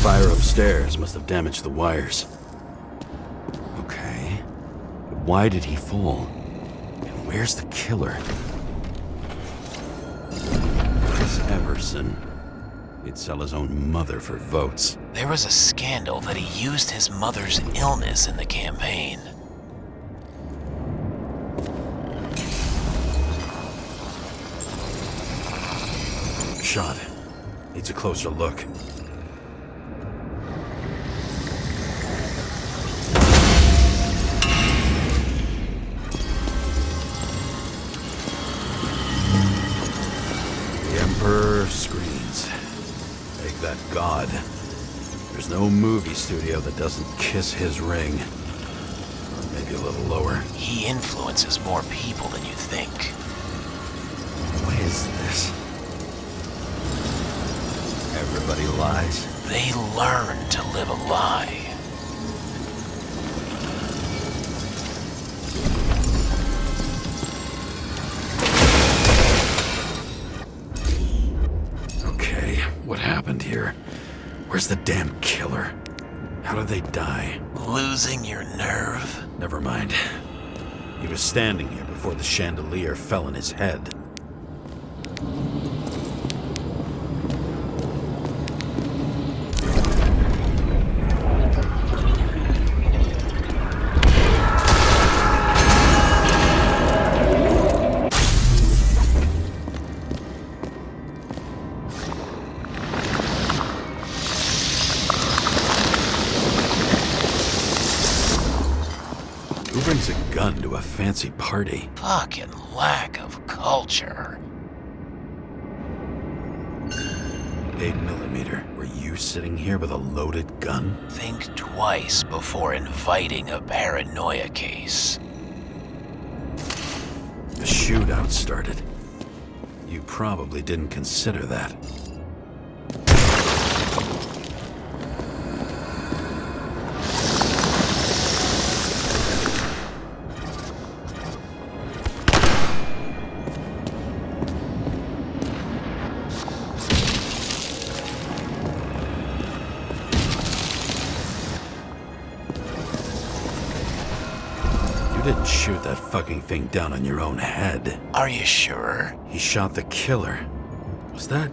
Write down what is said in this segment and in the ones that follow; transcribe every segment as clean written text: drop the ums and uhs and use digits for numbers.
fire upstairs must have damaged the wires. Okay. But why did he fall? And where's the killer? Chris Everson. He'd sell his own mother for votes. There was a scandal that he used his mother's illness in the campaign. Shot. Needs a closer look. The Emperor screens. Make that god. There's no movie studio that doesn't kiss his ring. Or maybe a little lower. He influences more people than you think. What is this? Everybody lies. They learn to live a lie. Okay, what happened here? Where's the damn killer? How did they die? Losing your nerve? Never mind. He was standing here before the chandelier fell on his head. Who brings a gun to a fancy party? Fucking lack of culture. 8mm. Were you sitting here with a loaded gun? Think twice before inviting a paranoia case. A shootout started. You probably didn't consider that. You didn't shoot that fucking thing down on your own head. Are you sure? He shot the killer. Was that...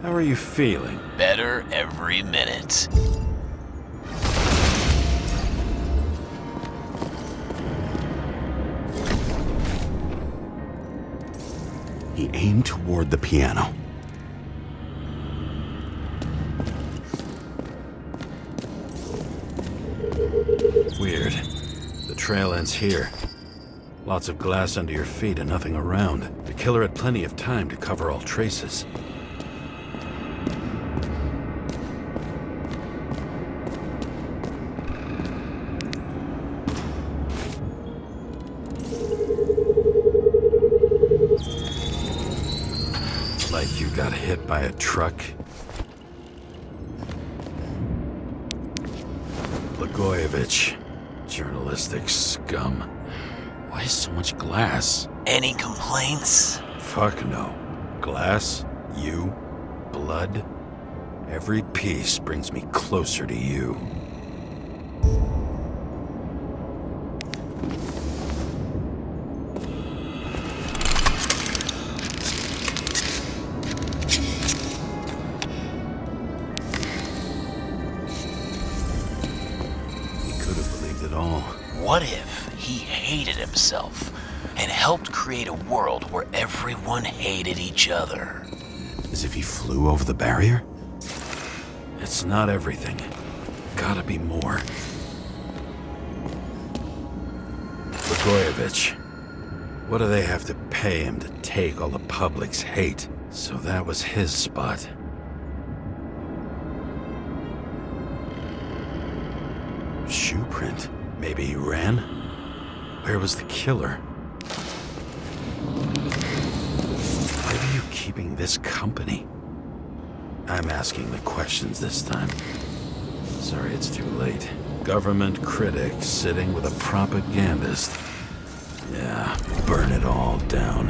How are you feeling? Better every minute. He aimed toward the piano. Weird. The trail ends here. Lots of glass under your feet and nothing around. The killer had plenty of time to cover all traces. Like you got hit by a truck. Blagojevich. Journalistic scum. Why so much glass? Any complaints? Fuck no. Glass, you, blood. Every piece brings me closer to you. He could have believed it all. What if he hated himself and helped create a world where everyone hated each other? As if he flew over the barrier? It's not everything. Gotta be more. Blagojevich. What do they have to pay him to take all the public's hate? So that was his spot. Shoe print. Maybe he ran? Where was the killer? Why are you keeping this company? I'm asking the questions this time. Sorry it's too late. Government critic sitting with a propagandist. Yeah, burn it all down.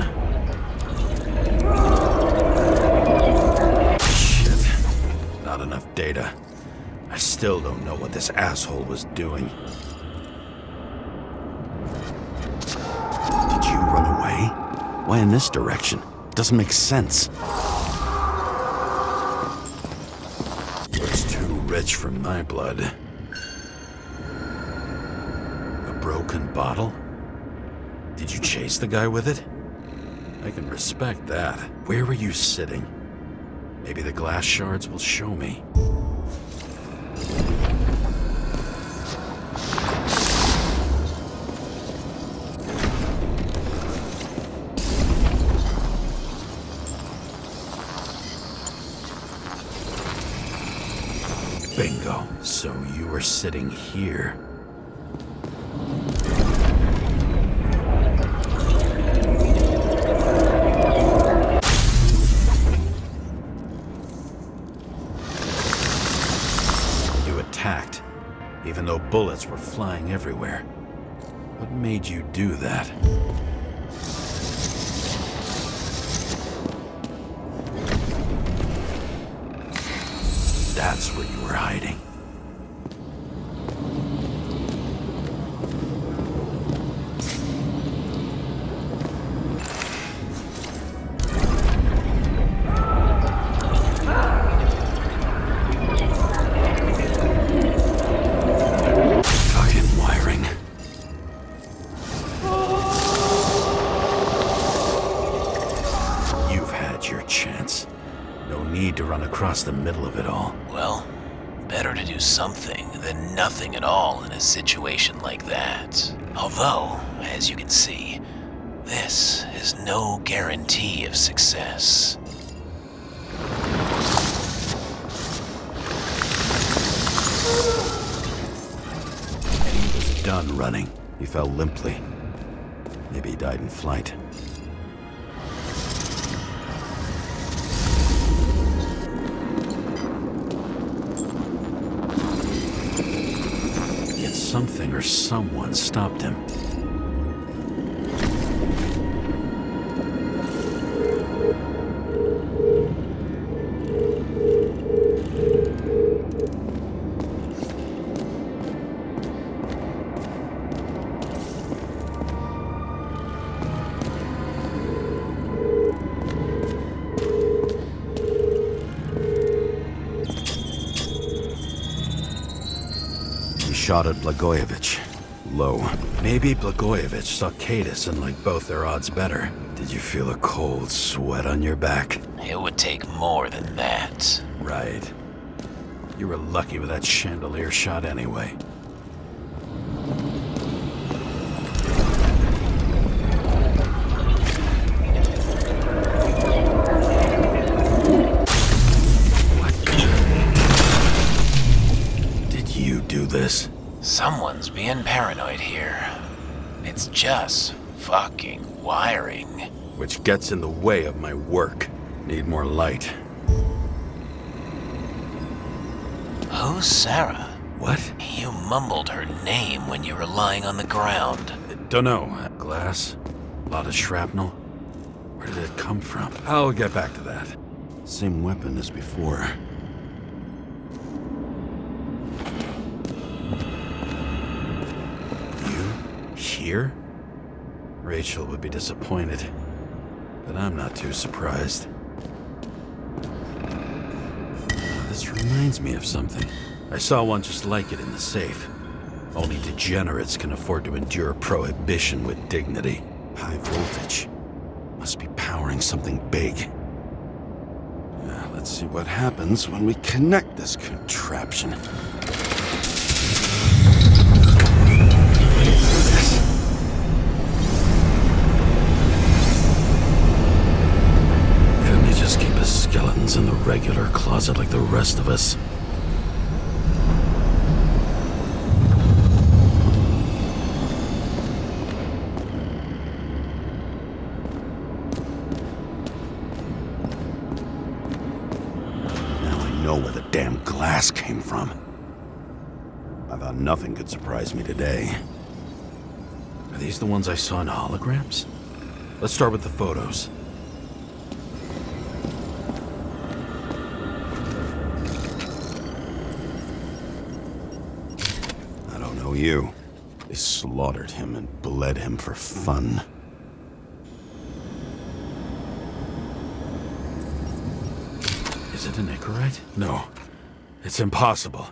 Shit. Not enough data. I still don't know what this asshole was doing. Did you run away? Why in this direction? Doesn't make sense. It's too rich for my blood. A broken bottle? Did you chase the guy with it? I can respect that. Where were you sitting? Maybe the glass shards will show me. Bingo. So you were sitting here. You attacked, even though bullets were flying everywhere. What made you do that? That's where you were hiding. Fucking wiring. You've had your chance. No need to run across the middle of it all. Well, better to do something than nothing at all in a situation like that. Although, as you can see, this is no guarantee of success. He was done running. He fell limply. Maybe he died in flight. Yet something or someone stopped him. Shot at Blagojevich. Low. Maybe Blagojevich saw Cadis and liked both their odds better. Did you feel a cold sweat on your back? It would take more than that. Right. You were lucky with that chandelier shot anyway. What? Did you do this? Someone's being paranoid here. It's just fucking wiring. Which gets in the way of my work. Need more light. Who's Sarah? What? You mumbled her name when you were lying on the ground. Dunno. Glass? A lot of shrapnel? Where did it come from? I'll get back to that. Same weapon as before. You? Here? Rachel would be disappointed. But I'm not too surprised. This reminds me of something. I saw one just like it in the safe. Only degenerates can afford to endure prohibition with dignity. High voltage. Must be powering something big. Let's see what happens when we connect this contraption. Couldn't he just keep his skeletons in the regular closet like the rest of us? Where the damn glass came from. I thought nothing could surprise me today. Are these the ones I saw in holograms? Let's start with the photos. you. They slaughtered him and bled him for fun. Is it an Icarite? No. It's impossible.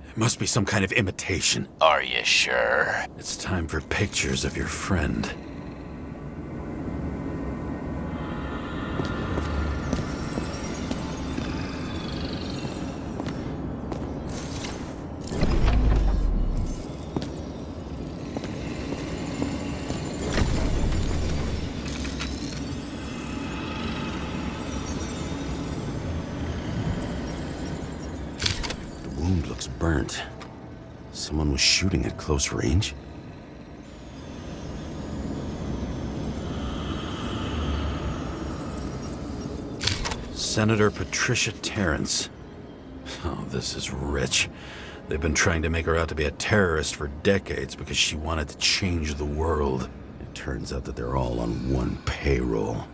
It must be some kind of imitation. Are you sure? It's time for pictures of your friend. Looks burnt. Someone was shooting at close range? Senator Patricia Terrence. Oh, this is rich. They've been trying to make her out to be a terrorist for decades because she wanted to change the world. It turns out that they're all on one payroll.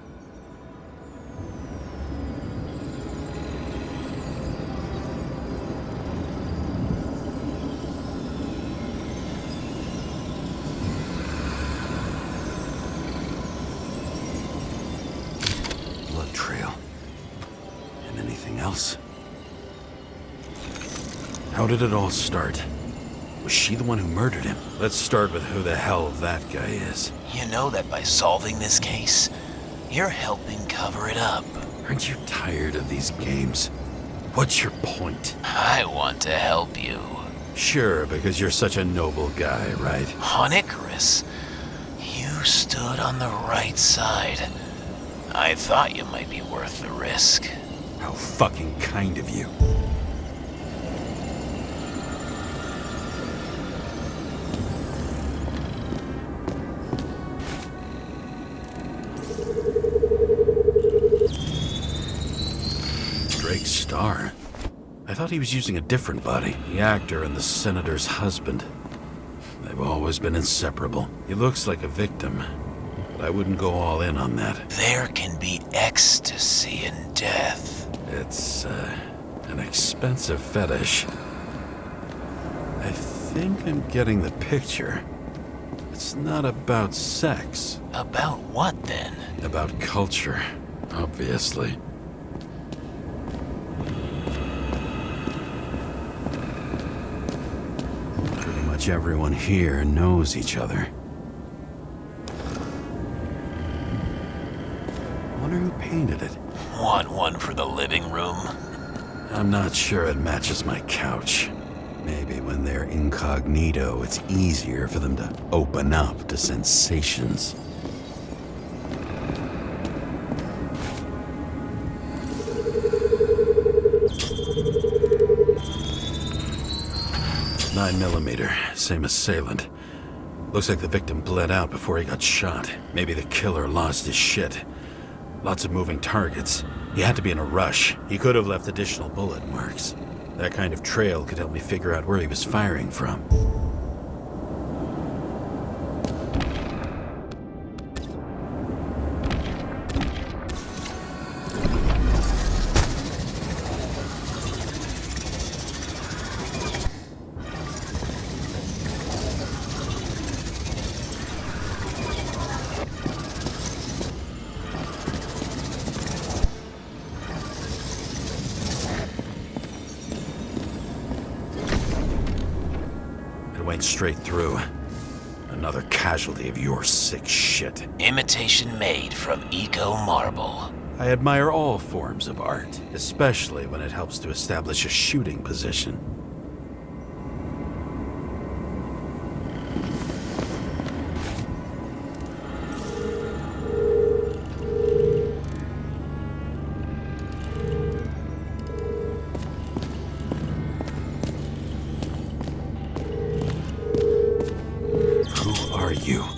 Trail. And anything else? How did it all start? Was she the one who murdered him? Let's start with who the hell that guy is. You know that by solving this case, you're helping cover it up. Aren't you tired of these games? What's your point? I want to help you. Sure, because you're such a noble guy, right? On Icarus, you stood on the right side. I thought you might be worth the risk. How fucking kind of you. Drake Starr? I thought he was using a different body. The actor and the senator's husband. They've always been inseparable. He looks like a victim. I wouldn't go all in on that. There can be ecstasy in death. It's, an expensive fetish. I think I'm getting the picture. It's not about sex. About what, then? About culture, obviously. Pretty much everyone here knows each other. Who painted it? Want one for the living room? I'm not sure it matches my couch. Maybe when they're incognito, it's easier for them to open up to sensations. .9mm, same assailant. Looks like the victim bled out before he got shot. Maybe the killer lost his shit. Lots of moving targets. He had to be in a rush. He could have left additional bullet marks. That kind of trail could help me figure out where he was firing from. Went straight through. Another casualty of your sick shit. Imitation made from Eco Marble. I admire all forms of art, especially when it helps to establish a shooting position.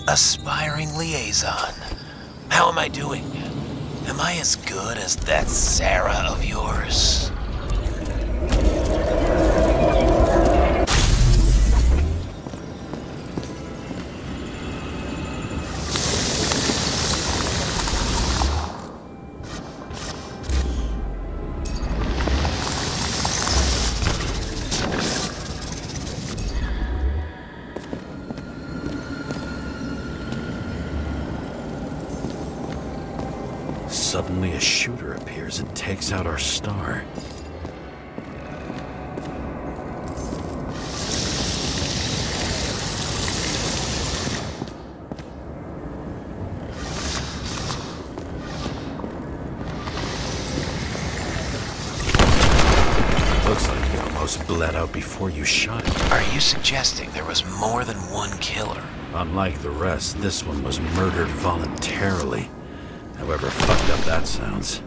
Aspiring liaison. How am I doing? Am I as good as that Sarah of yours? suddenly a shooter appears and takes out our star. Looks like you almost bled out before you shot him. Are you suggesting there was more than one killer? Unlike the rest, this one was murdered voluntarily. However fucked up that sounds.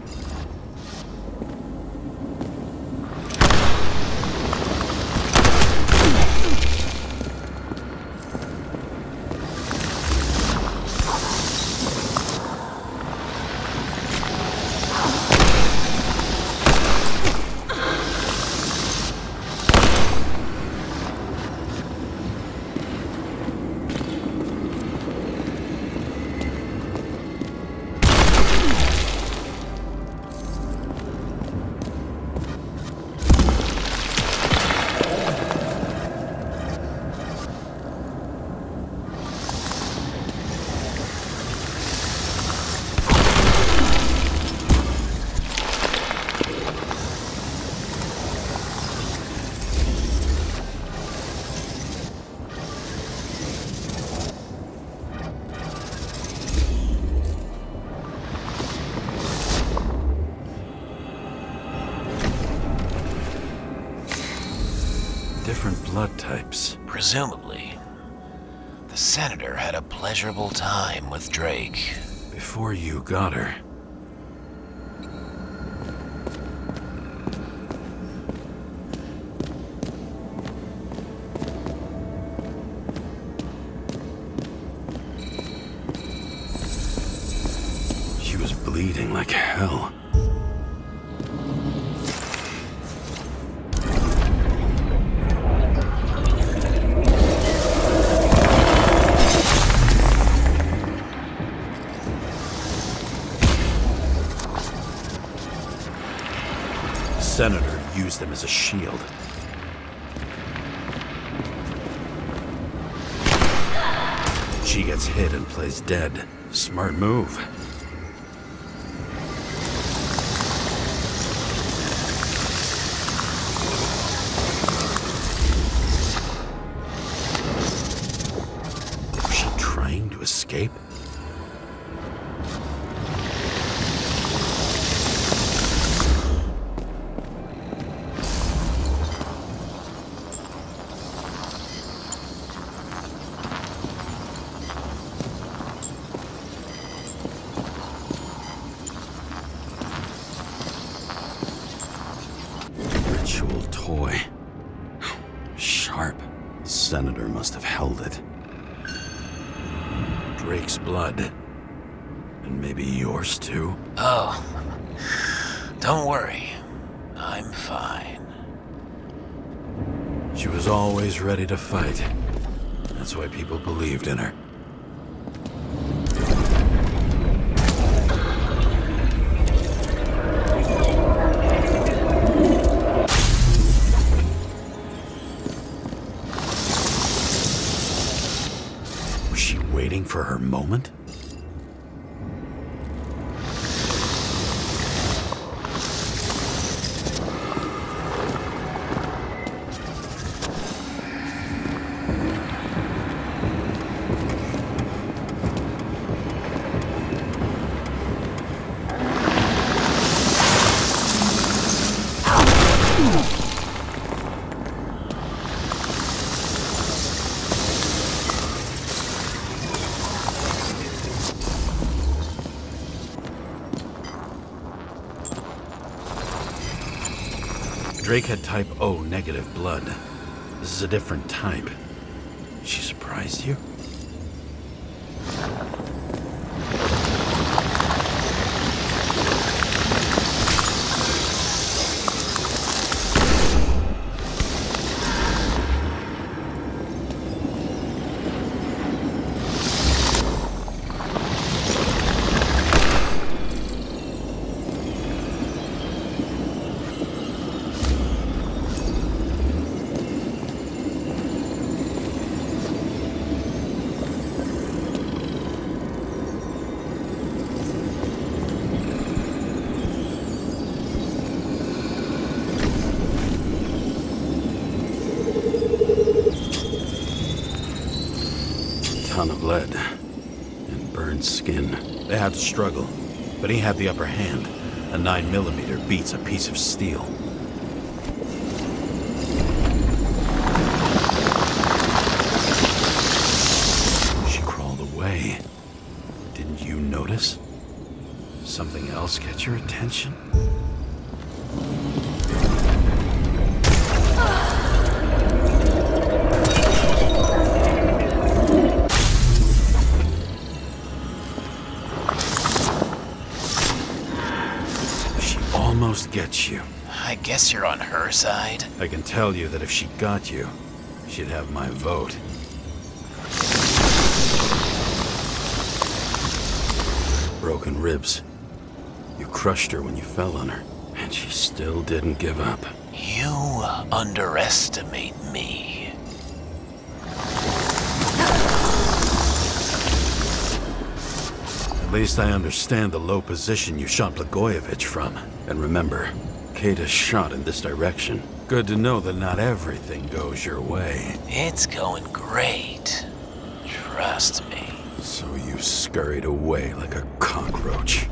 Different blood types. Presumably, the senator had a pleasurable time with Drake. Before you got her. She was bleeding like hell. Senator used them as a shield. She gets hit and plays dead. Smart move. Was she trying to escape? Ritual toy. Sharp. Senator must have held it. Drake's blood. And maybe yours too? Oh, don't worry. I'm fine. She was always ready to fight. That's why people believed in her. Was she waiting for her moment? Drake had type O negative blood. This is a different type. She surprised you? ton of lead and burned skin. They had to struggle, but he had the upper hand. A 9mm beats a piece of steel. She crawled away. Didn't you notice? Something else catch your attention? Almost gets you. I guess you're on her side. I can tell you that if she got you, she'd have my vote. Broken ribs. You crushed her when you fell on her, and she still didn't give up. You underestimate me. At least I understand the low position you shot Blagojevich from. And remember, Kata's shot in this direction. Good to know that not everything goes your way. It's going great. Trust me. So you scurried away like a cockroach.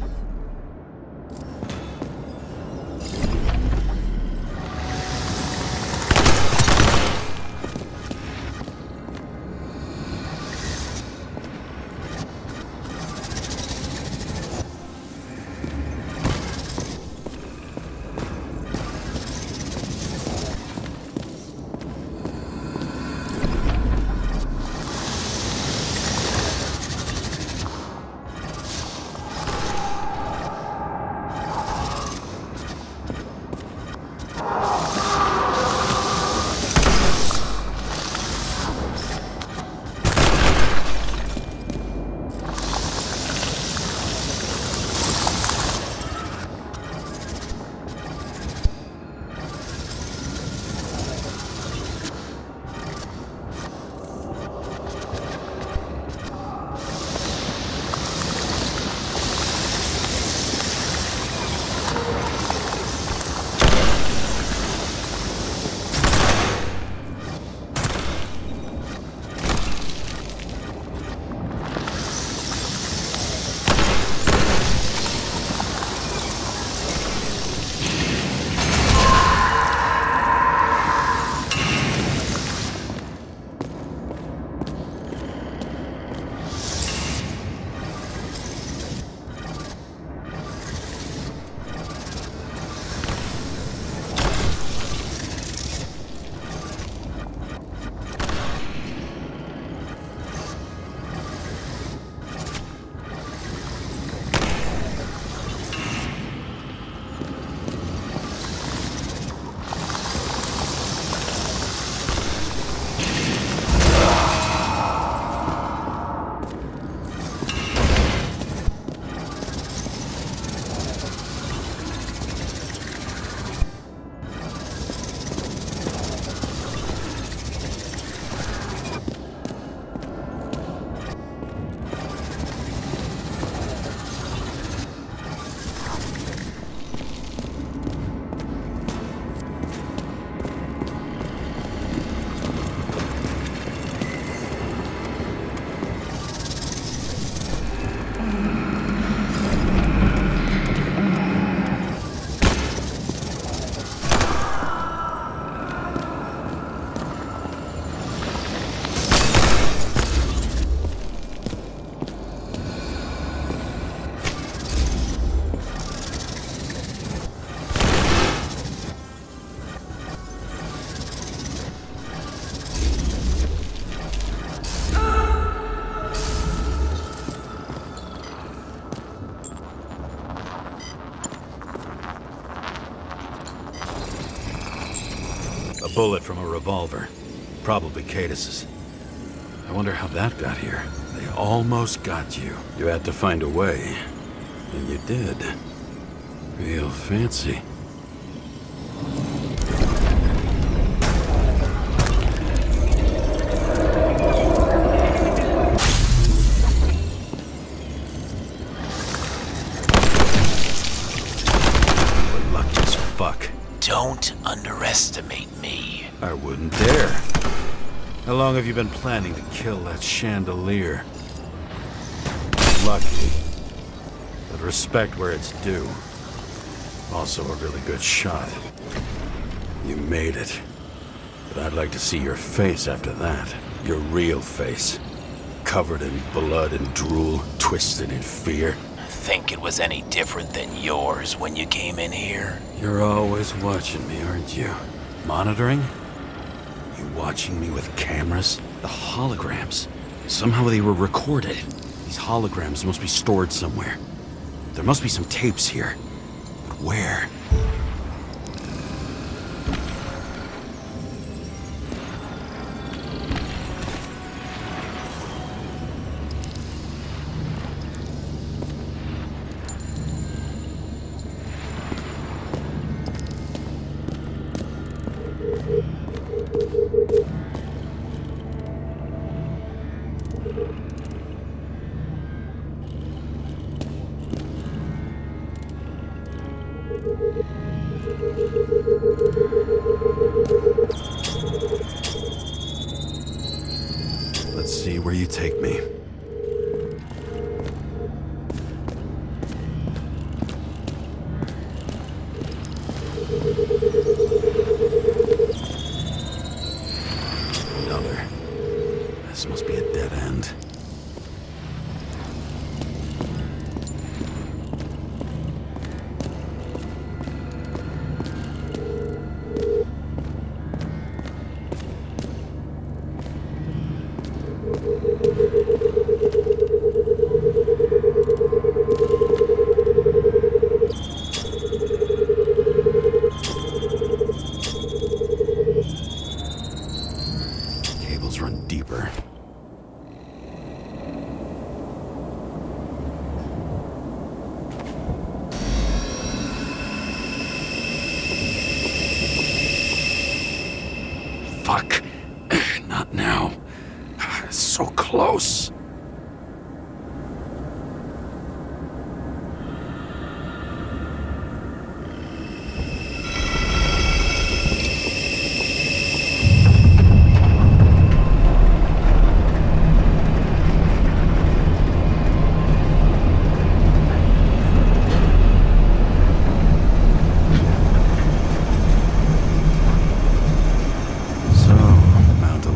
A bullet from a revolver. Probably Cadis's. I wonder how that got here. They almost got you. You had to find a way. And you did. Real fancy. We're lucky as fuck. Don't underestimate me. I wouldn't dare. How long have you been planning to kill that chandelier? Lucky. But respect where it's due. Also a really good shot. You made it. But I'd like to see your face after that. Your real face. Covered in blood and drool, twisted in fear. Think it was any different than yours when you came in here? You're always watching me, aren't you? Monitoring? You watching me with cameras? The holograms. Somehow they were recorded. These holograms must be stored somewhere. There must be some tapes here. But where? Let's see where you take me. Another. This must be a dead end. Cables run deeper. Fuck. Not now. So close.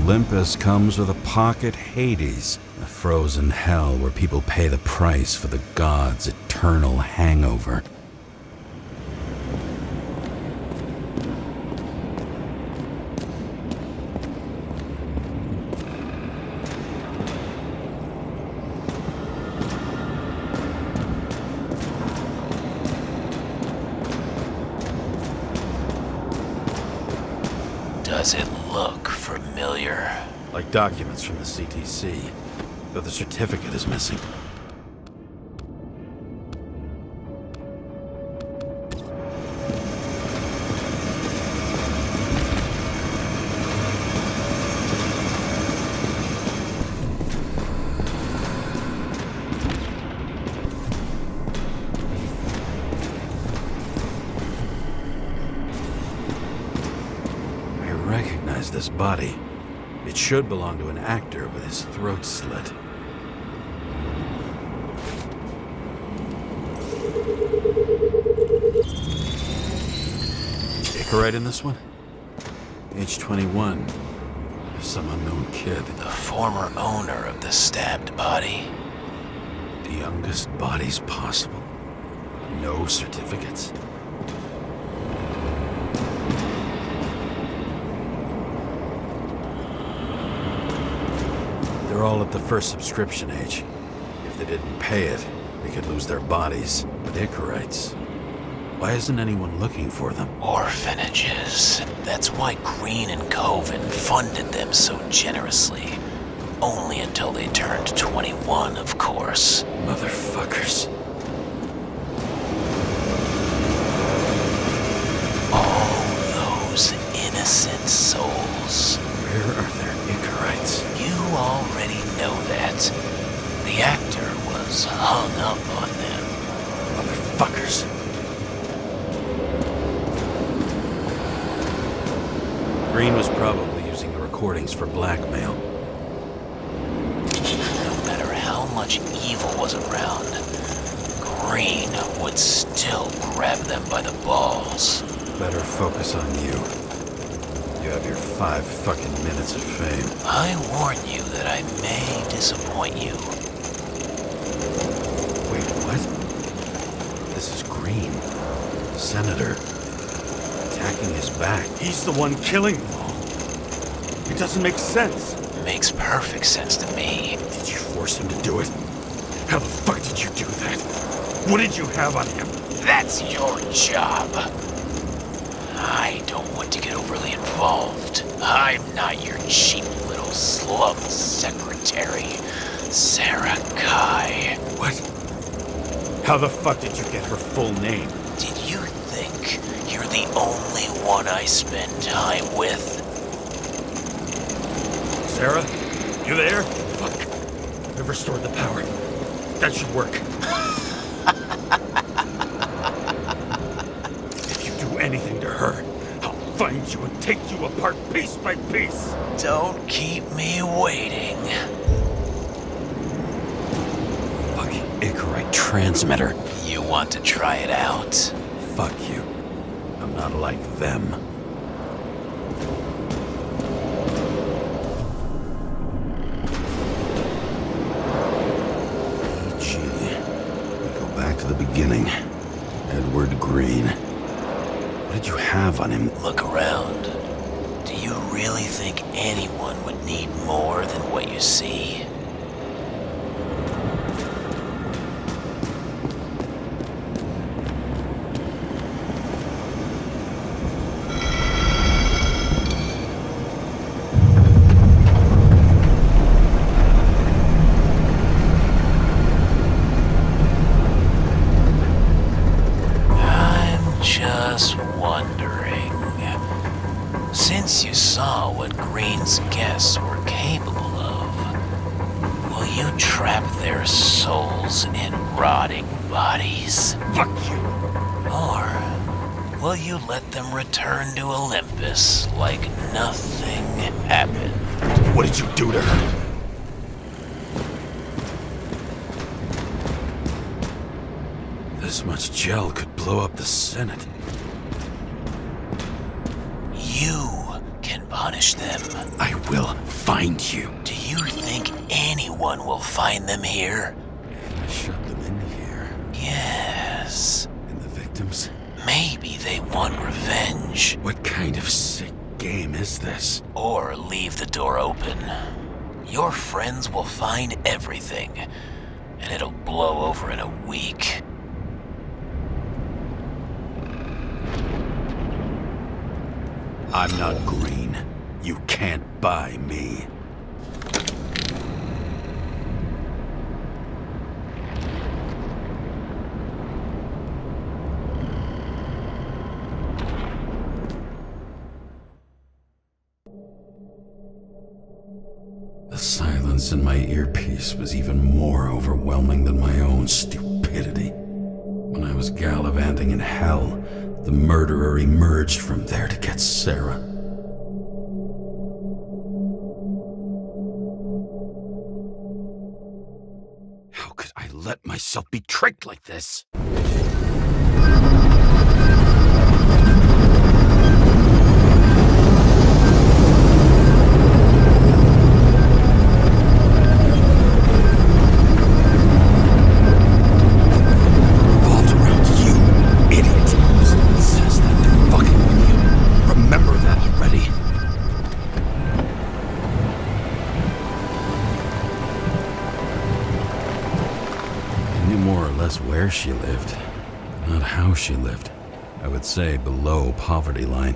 Olympus comes with a pocket Hades, a frozen hell where people pay the price for the gods' eternal hangover. Does it look familiar? Like documents from the CTC, though the certificate is missing. I recognize this body. It should belong to an actor with his throat slit. Icarite in this one? Age 21. Some unknown kid. The former owner of the stabbed body. The youngest bodies possible. No certificates. They're all at the first subscription age. If they didn't pay it, they could lose their bodies. But Icarites, why isn't anyone looking for them? Orphanages. That's why Green and Coven funded them so generously. Only until they turned 21, of course. Motherfuckers. All those innocent souls. Where are their Icarites? You already know that. The actor was hung up on them. Motherfuckers. Green was probably using the recording recordings for blackmail. No matter how much evil was around, Green would still grab them by the balls. Better focus on you. You have your 5 fucking minutes of fame. I warn you that I may disappoint you. Wait, what? This is Green. Senator. Attacking his back. He's the one killing them all. It doesn't make sense. Makes perfect sense to me. Did you force him to do it? How the fuck did you do that? What did you have on him? That's your job. I don't want to get overly involved. I'm not your cheap little slum secretary, Sarah Kai. What? How the fuck did you get her full name? Did you think you're the only one I spend time with? Sarah? You there? Fuck. I've restored the power. That should work. If you do anything to her, I'll find you and take you apart piece by piece. Don't keep me waiting. Fucking Icarite transmitter. You want to try it out? Fuck you. I'm not like them. PG. We go back to the beginning. Edward Green. What did you have on him? Look around. Do you really think anyone would need more than what you see? Just wondering, since you saw what Green's guests were capable of, will you trap their souls in rotting bodies? Fuck you. Or will you let them return to Olympus like nothing happened? What did you do to her? This much gel could blow up the Senate. You can punish them. I will find you. Do you think anyone will find them here? I shut them in here. Yes. And the victims? Maybe they want revenge. What kind of sick game is this? Or leave the door open. Your friends will find everything, and it'll blow over in a week. I'm not Green. You can't buy me. The silence in my earpiece was even more overwhelming than my own stupidity. When I was gallivanting in hell, the murderer emerged from there to get Sarah. How could I let myself be tricked like this? Where she lived, not how she lived. I would say below poverty line,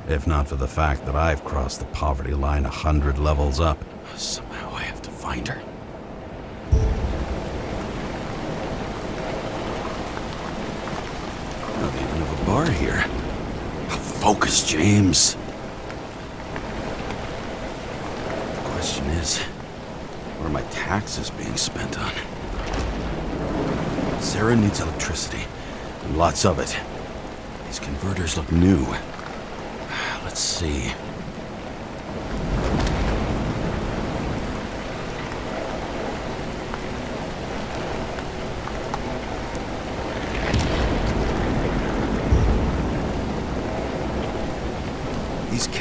if not for the fact that I've crossed the poverty line 100 levels up. Somehow I have to find her. Not even have a bar here. Focus, James. The question is, what are my taxes being spent on? Sarah needs electricity, and lots of it. These converters look new. Let's see.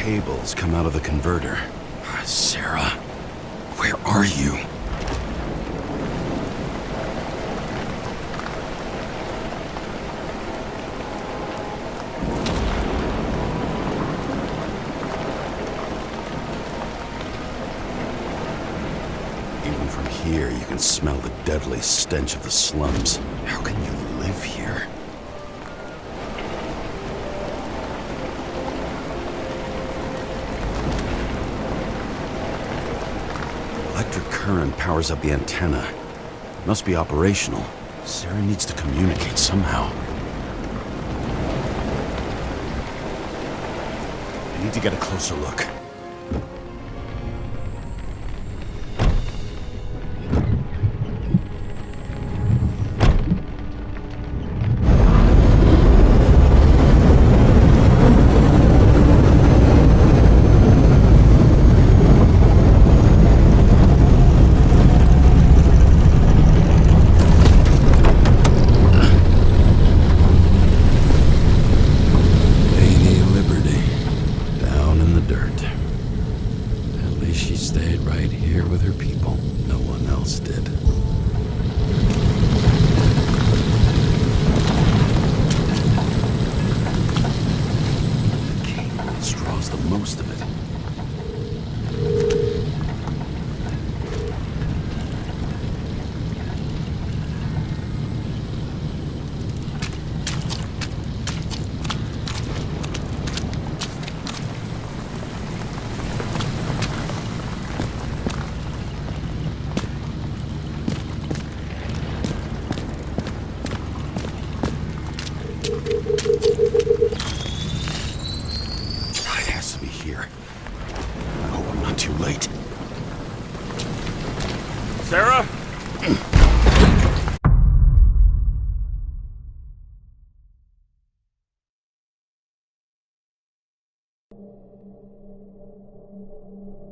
cables come out of the converter. Sarah, where are you? Even from here, you can smell the deadly stench of the slums. How can you live here? Electric current powers up the antenna. It must be operational. Sarah needs to communicate somehow. I need to get a closer look. Most of it. Too late. Sarah?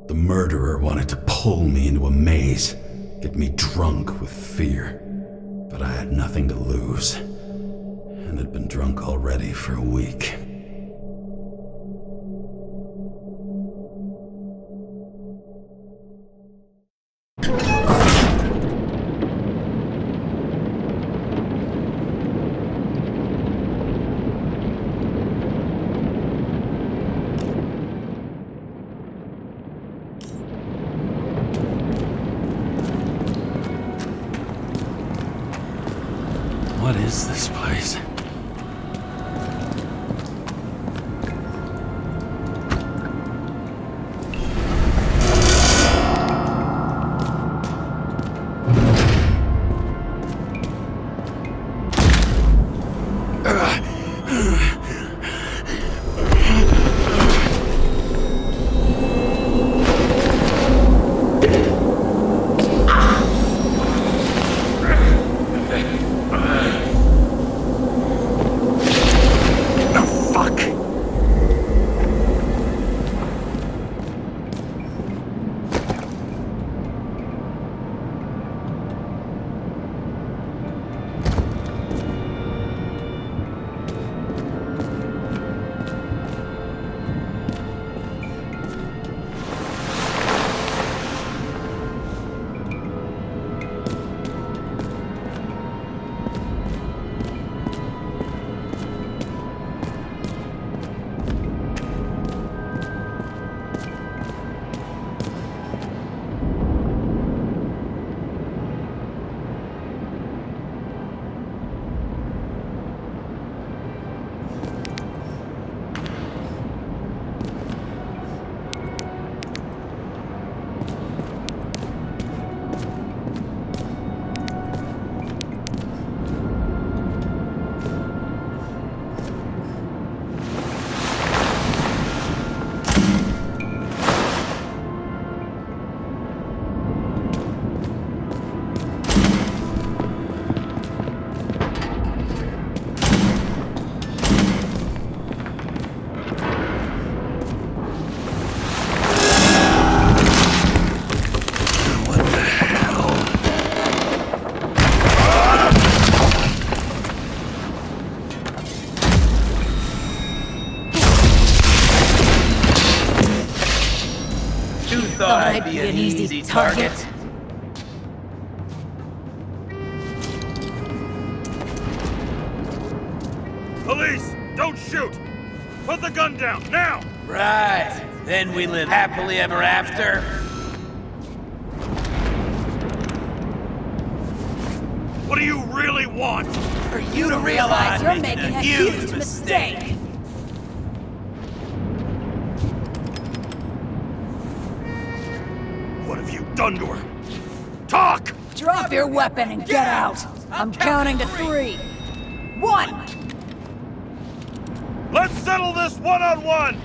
The murderer wanted to pull me into a maze, get me drunk with fear. But I had nothing to lose, and had been drunk already for a week. What is this place? You thought I'd be an easy target? Police! Don't shoot! Put the gun down, now! Right. Then we live happily ever after. What do you really want? For you to realize You're making a huge mistake. What have you done to her? Talk! Drop your weapon and get out. I'm counting to 3. 1. Let's settle this one-on-one!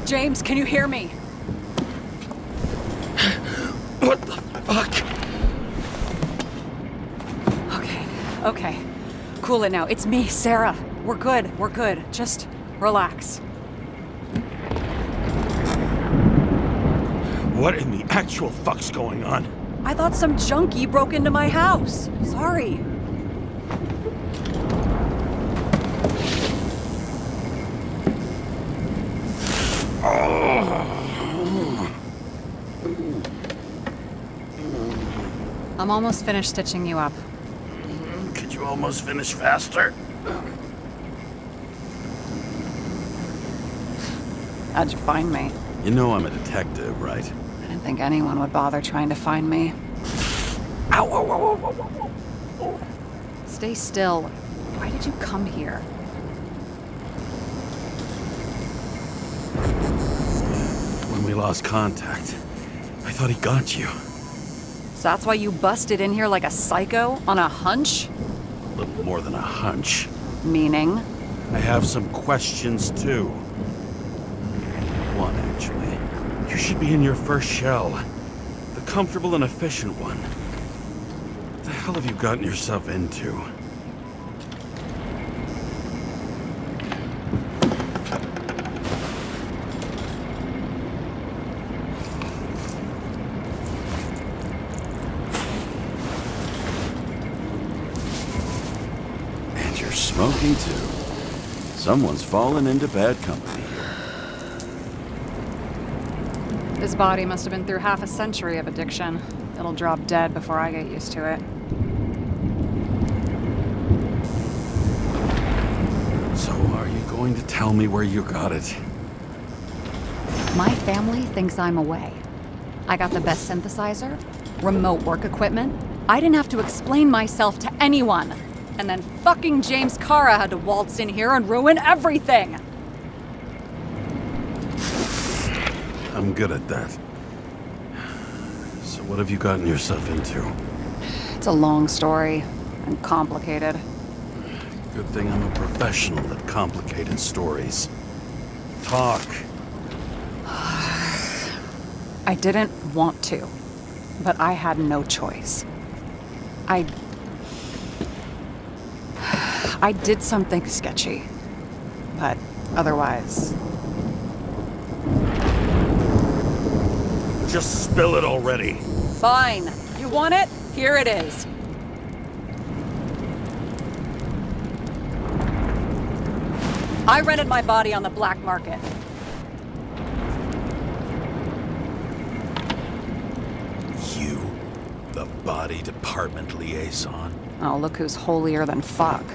James, can you hear me? What the fuck? Okay. Cool it now. It's me, Sarah. We're good. Just relax. What in the actual fuck's going on? I thought some junkie broke into my house. Sorry. I'm almost finished stitching you up. Could you almost finish faster? How'd you find me? You know I'm a detective, right? I didn't think anyone would bother trying to find me. Ow, ow, ow, ow, ow, ow. Stay still. Why did you come here? When we lost contact, I thought he got you. So that's why you busted in here like a psycho on a hunch? A little more than a hunch. Meaning? I have some questions, too. One, actually. You should be in your first shell. The comfortable and efficient one. What the hell have you gotten yourself into? And you're smoking, too. Someone's fallen into bad company here. This body must have been through half a century of addiction. It'll drop dead before I get used to it. So are you going to tell me where you got it? My family thinks I'm away. I got the best synthesizer, remote work equipment. I didn't have to explain myself to anyone. And then fucking James Kara had to waltz in here and ruin everything. I'm good at that. So what have you gotten yourself into? It's a long story and complicated. Good thing I'm a professional at complicated stories. Talk. I didn't want to, but I had no choice. I did something sketchy, but otherwise... Just spill it already. Fine. You want it? Here it is. I rented my body on the black market. You, the body department liaison. Oh, look who's holier than fuck.